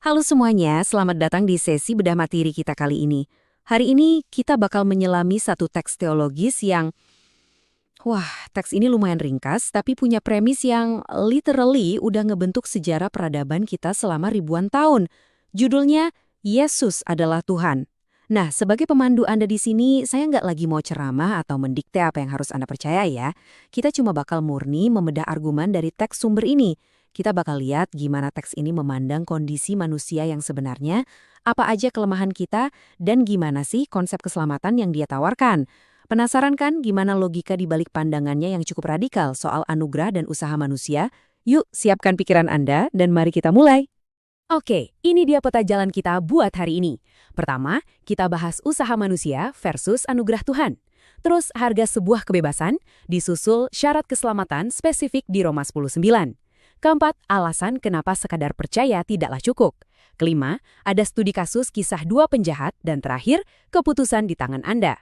Halo semuanya, selamat datang di sesi bedah materi kita kali ini. Hari ini kita bakal menyelami satu teks teologis yang, teks ini lumayan ringkas tapi punya premis yang literally udah ngebentuk sejarah peradaban kita selama ribuan tahun. Judulnya, Yesus adalah Tuhan. Nah, sebagai pemandu Anda di sini, saya nggak lagi mau ceramah atau mendikte apa yang harus Anda percaya ya. Kita cuma bakal murni membedah argumen dari teks sumber ini. Kita bakal lihat gimana teks ini memandang kondisi manusia yang sebenarnya, apa aja kelemahan kita, dan gimana sih konsep keselamatan yang dia tawarkan. Penasaran kan gimana logika di balik pandangannya yang cukup radikal soal anugerah dan usaha manusia? Yuk, siapkan pikiran Anda dan mari kita mulai. Oke, ini dia peta jalan kita buat hari ini. Pertama, kita bahas usaha manusia versus anugerah Tuhan. Terus harga sebuah kebebasan, disusul syarat keselamatan spesifik di Roma 10:9. Keempat, alasan kenapa sekadar percaya tidaklah cukup. Kelima, ada studi kasus kisah dua penjahat. Dan terakhir, keputusan di tangan Anda.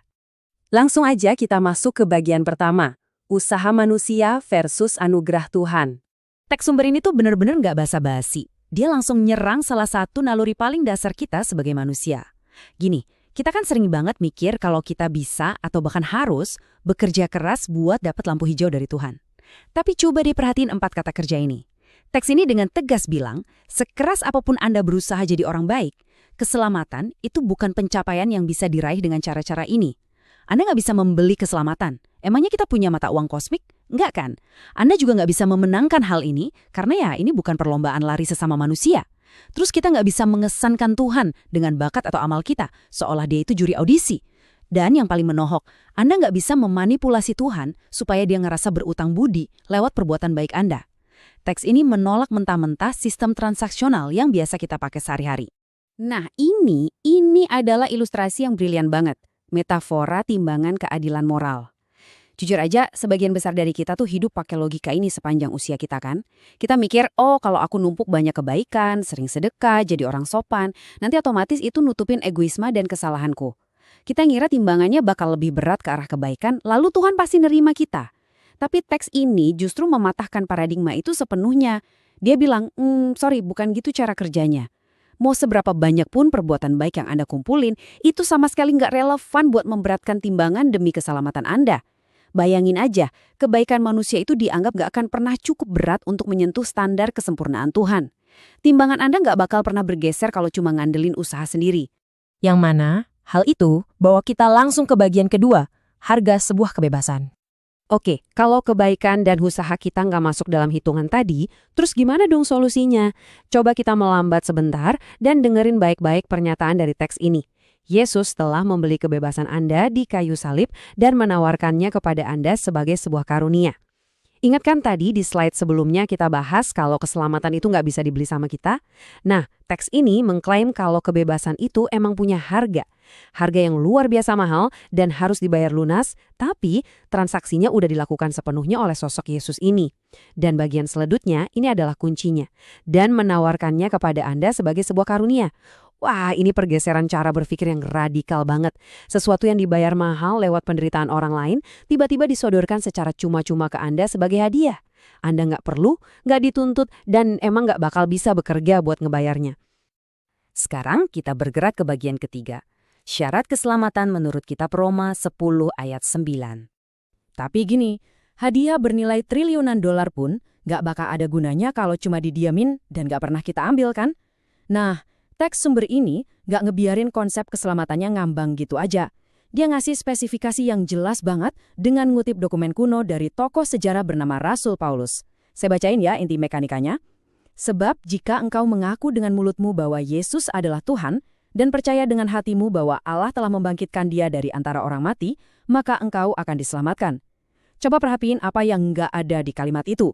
Langsung aja kita masuk ke bagian pertama, usaha manusia versus anugerah Tuhan. Teks sumber ini tuh bener-bener nggak basa-basi. Dia langsung nyerang salah satu naluri paling dasar kita sebagai manusia. Gini, kita kan sering banget mikir kalau kita bisa atau bahkan harus bekerja keras buat dapat lampu hijau dari Tuhan. Tapi coba diperhatiin 4 kata kerja ini. Teks ini dengan tegas bilang, sekeras apapun Anda berusaha jadi orang baik, keselamatan itu bukan pencapaian yang bisa diraih dengan cara-cara ini. Anda nggak bisa membeli keselamatan. Emangnya kita punya mata uang kosmik? Nggak kan? Anda juga nggak bisa memenangkan hal ini, karena ya ini bukan perlombaan lari sesama manusia. Terus kita nggak bisa mengesankan Tuhan dengan bakat atau amal kita, seolah dia itu juri audisi. Dan yang paling menohok, Anda nggak bisa memanipulasi Tuhan supaya dia ngerasa berutang budi lewat perbuatan baik Anda. Teks ini menolak mentah-mentah sistem transaksional yang biasa kita pakai sehari-hari. Nah, ini adalah ilustrasi yang brilian banget. Metafora timbangan keadilan moral. Jujur aja, sebagian besar dari kita tuh hidup pakai logika ini sepanjang usia kita kan. Kita mikir, kalau aku numpuk banyak kebaikan, sering sedekah, jadi orang sopan, nanti otomatis itu nutupin egoisme dan kesalahanku. Kita ngira timbangannya bakal lebih berat ke arah kebaikan, lalu Tuhan pasti nerima kita. Tapi teks ini justru mematahkan paradigma itu sepenuhnya. Dia bilang, sorry, bukan gitu cara kerjanya. Mau seberapa banyak pun perbuatan baik yang Anda kumpulin, itu sama sekali nggak relevan buat memberatkan timbangan demi keselamatan Anda. Bayangin aja, kebaikan manusia itu dianggap nggak akan pernah cukup berat untuk menyentuh standar kesempurnaan Tuhan. Timbangan Anda nggak bakal pernah bergeser kalau cuma ngandelin usaha sendiri. Yang mana? Hal itu bawa kita langsung ke bagian kedua, harga sebuah kebebasan. Oke, kalau kebaikan dan usaha kita nggak masuk dalam hitungan tadi, terus gimana dong solusinya? Coba kita melambat sebentar dan dengerin baik-baik pernyataan dari teks ini. Yesus telah membeli kebebasan Anda di kayu salib dan menawarkannya kepada Anda sebagai sebuah karunia. Ingat kan tadi di slide sebelumnya kita bahas kalau keselamatan itu nggak bisa dibeli sama kita? Nah, teks ini mengklaim kalau kebebasan itu emang punya harga. Harga yang luar biasa mahal dan harus dibayar lunas, tapi transaksinya udah dilakukan sepenuhnya oleh sosok Yesus ini. Dan bagian selanjutnya ini adalah kuncinya. Dan menawarkannya kepada Anda sebagai sebuah karunia. Wah, ini pergeseran cara berpikir yang radikal banget. Sesuatu yang dibayar mahal lewat penderitaan orang lain, tiba-tiba disodorkan secara cuma-cuma ke Anda sebagai hadiah. Anda nggak perlu, nggak dituntut, dan emang nggak bakal bisa bekerja buat ngebayarnya. Sekarang kita bergerak ke bagian ketiga. Syarat keselamatan menurut kitab Roma 10 ayat 9. Tapi gini, hadiah bernilai triliunan dolar pun nggak bakal ada gunanya kalau cuma didiamin dan nggak pernah kita ambil kan? Nah, teks sumber ini nggak ngebiarin konsep keselamatannya ngambang gitu aja. Dia ngasih spesifikasi yang jelas banget dengan ngutip dokumen kuno dari tokoh sejarah bernama Rasul Paulus. Saya bacain ya inti mekanikanya. Sebab jika engkau mengaku dengan mulutmu bahwa Yesus adalah Tuhan dan percaya dengan hatimu bahwa Allah telah membangkitkan dia dari antara orang mati, maka engkau akan diselamatkan. Coba perhatiin apa yang nggak ada di kalimat itu.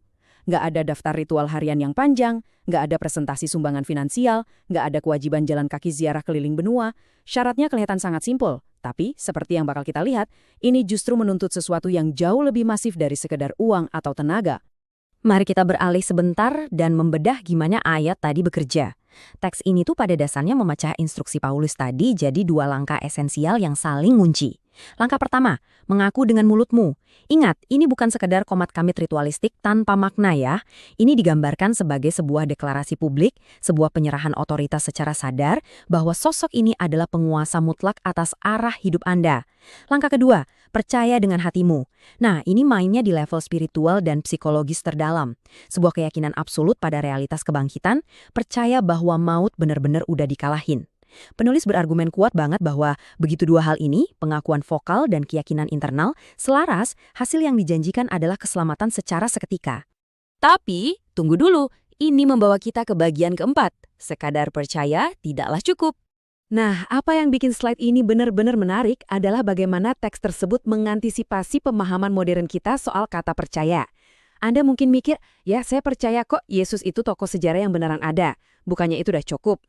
Nggak ada daftar ritual harian yang panjang, nggak ada presentasi sumbangan finansial, nggak ada kewajiban jalan kaki ziarah keliling benua. Syaratnya kelihatan sangat simpel, tapi seperti yang bakal kita lihat, ini justru menuntut sesuatu yang jauh lebih masif dari sekedar uang atau tenaga. Mari kita beralih sebentar dan membedah gimana ayat tadi bekerja. Teks ini tuh pada dasarnya memecah instruksi Paulus tadi jadi 2 langkah esensial yang saling ngunci. Langkah pertama, mengaku dengan mulutmu. Ingat, ini bukan sekedar komat kamit ritualistik tanpa makna ya. Ini digambarkan sebagai sebuah deklarasi publik, sebuah penyerahan otoritas secara sadar bahwa sosok ini adalah penguasa mutlak atas arah hidup Anda. Langkah kedua, percaya dengan hatimu. Nah, ini mainnya di level spiritual dan psikologis terdalam. Sebuah keyakinan absolut pada realitas kebangkitan, percaya bahwa maut benar-benar udah dikalahin. Penulis berargumen kuat banget bahwa begitu dua hal ini, pengakuan vokal dan keyakinan internal, selaras, hasil yang dijanjikan adalah keselamatan secara seketika. Tapi, tunggu dulu, ini membawa kita ke bagian keempat. Sekadar percaya tidaklah cukup. Nah, apa yang bikin slide ini benar-benar menarik adalah bagaimana teks tersebut mengantisipasi pemahaman modern kita soal kata percaya. Anda mungkin mikir, ya saya percaya kok Yesus itu tokoh sejarah yang beneran ada. Bukannya itu udah cukup.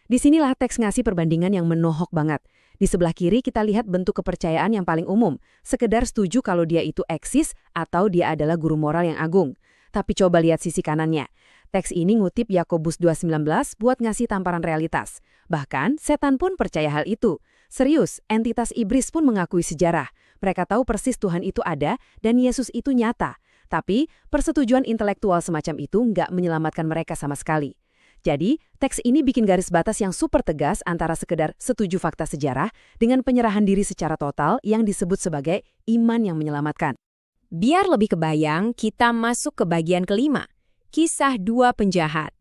Disinilah teks ngasih perbandingan yang menohok banget. Di sebelah kiri kita lihat bentuk kepercayaan yang paling umum, sekedar setuju kalau dia itu eksis atau dia adalah guru moral yang agung. Tapi coba lihat sisi kanannya. Teks ini ngutip Yakobus 2:19 buat ngasih tamparan realitas. Bahkan, setan pun percaya hal itu. Serius, entitas iblis pun mengakui sejarah. Mereka tahu persis Tuhan itu ada dan Yesus itu nyata. Tapi, persetujuan intelektual semacam itu nggak menyelamatkan mereka sama sekali. Jadi, teks ini bikin garis batas yang super tegas antara sekedar setuju fakta sejarah dengan penyerahan diri secara total yang disebut sebagai iman yang menyelamatkan. Biar lebih kebayang, kita masuk ke bagian kelima, kisah dua penjahat.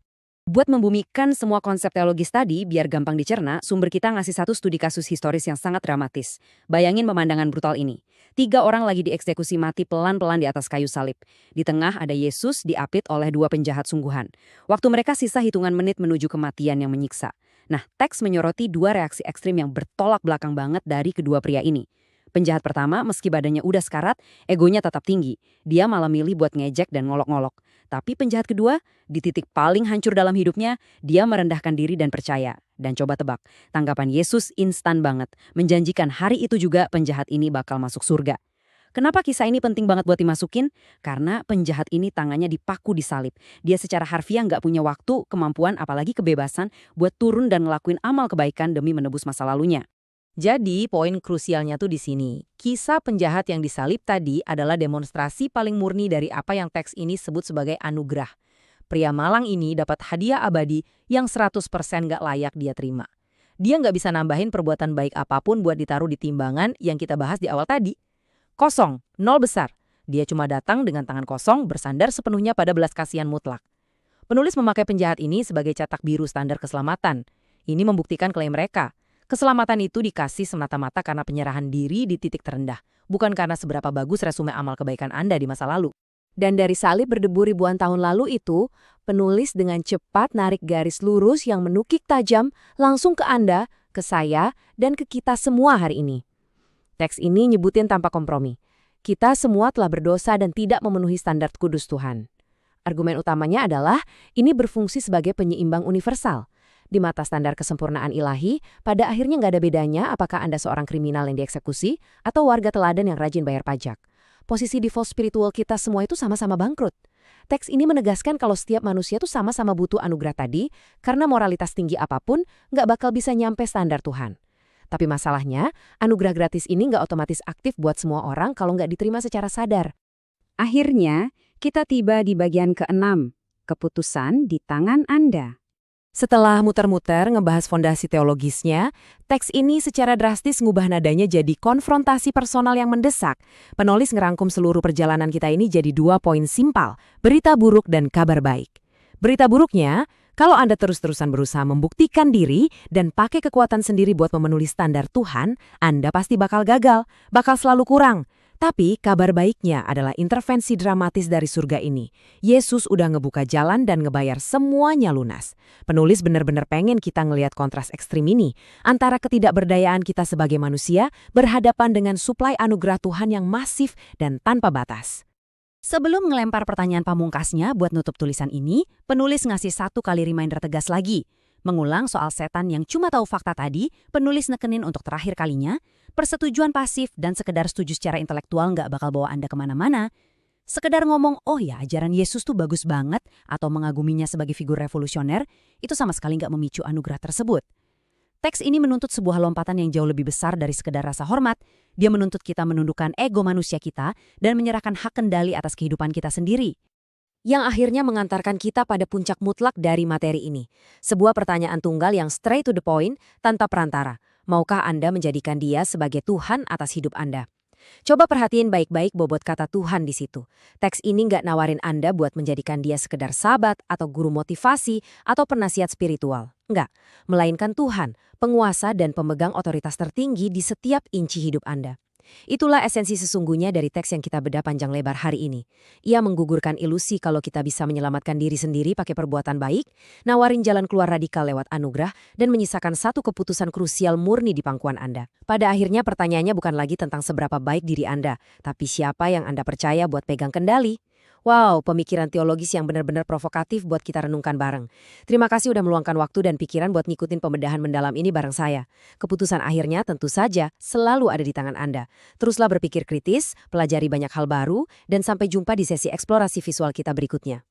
Buat membumikan semua konsep teologis tadi, biar gampang dicerna, sumber kita ngasih satu studi kasus historis yang sangat dramatis. Bayangin pemandangan brutal ini. 3 orang lagi dieksekusi mati pelan-pelan di atas kayu salib. Di tengah ada Yesus diapit oleh 2 penjahat sungguhan. Waktu mereka sisa hitungan menit menuju kematian yang menyiksa. Nah, teks menyoroti 2 reaksi ekstrim yang bertolak belakang banget dari kedua pria ini. Penjahat pertama, meski badannya udah sekarat, egonya tetap tinggi. Dia malah milih buat ngejek dan ngolok-ngolok. Tapi penjahat kedua, di titik paling hancur dalam hidupnya, dia merendahkan diri dan percaya. Dan coba tebak, tanggapan Yesus instan banget, menjanjikan hari itu juga penjahat ini bakal masuk surga. Kenapa kisah ini penting banget buat dimasukin? Karena penjahat ini tangannya dipaku di salib. Dia secara harfiah nggak punya waktu, kemampuan, apalagi kebebasan buat turun dan ngelakuin amal kebaikan demi menebus masa lalunya. Jadi, poin krusialnya tuh di sini. Kisah penjahat yang disalib tadi adalah demonstrasi paling murni dari apa yang teks ini sebut sebagai anugerah. Pria malang ini dapat hadiah abadi yang 100% nggak layak dia terima. Dia nggak bisa nambahin perbuatan baik apapun buat ditaruh di timbangan yang kita bahas di awal tadi. Kosong, nol besar. Dia cuma datang dengan tangan kosong bersandar sepenuhnya pada belas kasihan mutlak. Penulis memakai penjahat ini sebagai cetak biru standar keselamatan. Ini membuktikan klaim mereka. Keselamatan itu dikasih semata-mata karena penyerahan diri di titik terendah, bukan karena seberapa bagus resume amal kebaikan Anda di masa lalu. Dan dari salib berdebu ribuan tahun lalu itu, penulis dengan cepat narik garis lurus yang menukik tajam langsung ke Anda, ke saya, dan ke kita semua hari ini. Teks ini nyebutin tanpa kompromi. Kita semua telah berdosa dan tidak memenuhi standar kudus Tuhan. Argumen utamanya adalah ini berfungsi sebagai penyeimbang universal. Di mata standar kesempurnaan ilahi, pada akhirnya nggak ada bedanya apakah Anda seorang kriminal yang dieksekusi atau warga teladan yang rajin bayar pajak. Posisi default spiritual kita semua itu sama-sama bangkrut. Teks ini menegaskan kalau setiap manusia itu sama-sama butuh anugerah tadi, karena moralitas tinggi apapun nggak bakal bisa nyampe standar Tuhan. Tapi masalahnya, anugerah gratis ini nggak otomatis aktif buat semua orang kalau nggak diterima secara sadar. Akhirnya, kita tiba di bagian ke-6, keputusan di tangan Anda. Setelah muter-muter ngebahas fondasi teologisnya, teks ini secara drastis ngubah nadanya jadi konfrontasi personal yang mendesak. Penulis ngerangkum seluruh perjalanan kita ini jadi 2 poin simpel, berita buruk dan kabar baik. Berita buruknya, kalau Anda terus-terusan berusaha membuktikan diri dan pakai kekuatan sendiri buat memenuhi standar Tuhan, Anda pasti bakal gagal, bakal selalu kurang. Tapi kabar baiknya adalah intervensi dramatis dari surga ini. Yesus udah ngebuka jalan dan ngebayar semuanya lunas. Penulis benar-benar pengen kita ngelihat kontras ekstrim ini antara ketidakberdayaan kita sebagai manusia berhadapan dengan suplai anugerah Tuhan yang masif dan tanpa batas. Sebelum ngelempar pertanyaan pamungkasnya buat nutup tulisan ini, penulis ngasih 1 kali reminder tegas lagi. Mengulang soal setan yang cuma tahu fakta tadi, penulis nekenin untuk terakhir kalinya, persetujuan pasif dan sekedar setuju secara intelektual nggak bakal bawa Anda kemana-mana. Sekedar ngomong, oh ya ajaran Yesus tuh bagus banget, atau mengaguminya sebagai figur revolusioner, itu sama sekali nggak memicu anugerah tersebut. Teks ini menuntut sebuah lompatan yang jauh lebih besar dari sekedar rasa hormat. Dia menuntut kita menundukkan ego manusia kita dan menyerahkan hak kendali atas kehidupan kita sendiri. Yang akhirnya mengantarkan kita pada puncak mutlak dari materi ini. Sebuah pertanyaan tunggal yang straight to the point, tanpa perantara. Maukah Anda menjadikan Dia sebagai Tuhan atas hidup Anda? Coba perhatiin baik-baik bobot kata Tuhan di situ. Teks ini nggak nawarin Anda buat menjadikan Dia sekedar sahabat atau guru motivasi atau penasihat spiritual. Enggak, melainkan Tuhan, penguasa dan pemegang otoritas tertinggi di setiap inci hidup Anda. Itulah esensi sesungguhnya dari teks yang kita bedah panjang lebar hari ini. Ia menggugurkan ilusi kalau kita bisa menyelamatkan diri sendiri pakai perbuatan baik, nawarin jalan keluar radikal lewat anugerah, dan menyisakan satu keputusan krusial murni di pangkuan Anda. Pada akhirnya pertanyaannya bukan lagi tentang seberapa baik diri Anda, tapi siapa yang Anda percaya buat pegang kendali. Wow, pemikiran teologis yang benar-benar provokatif buat kita renungkan bareng. Terima kasih udah meluangkan waktu dan pikiran buat ngikutin pembedahan mendalam ini bareng saya. Keputusan akhirnya tentu saja selalu ada di tangan Anda. Teruslah berpikir kritis, pelajari banyak hal baru, dan sampai jumpa di sesi eksplorasi visual kita berikutnya.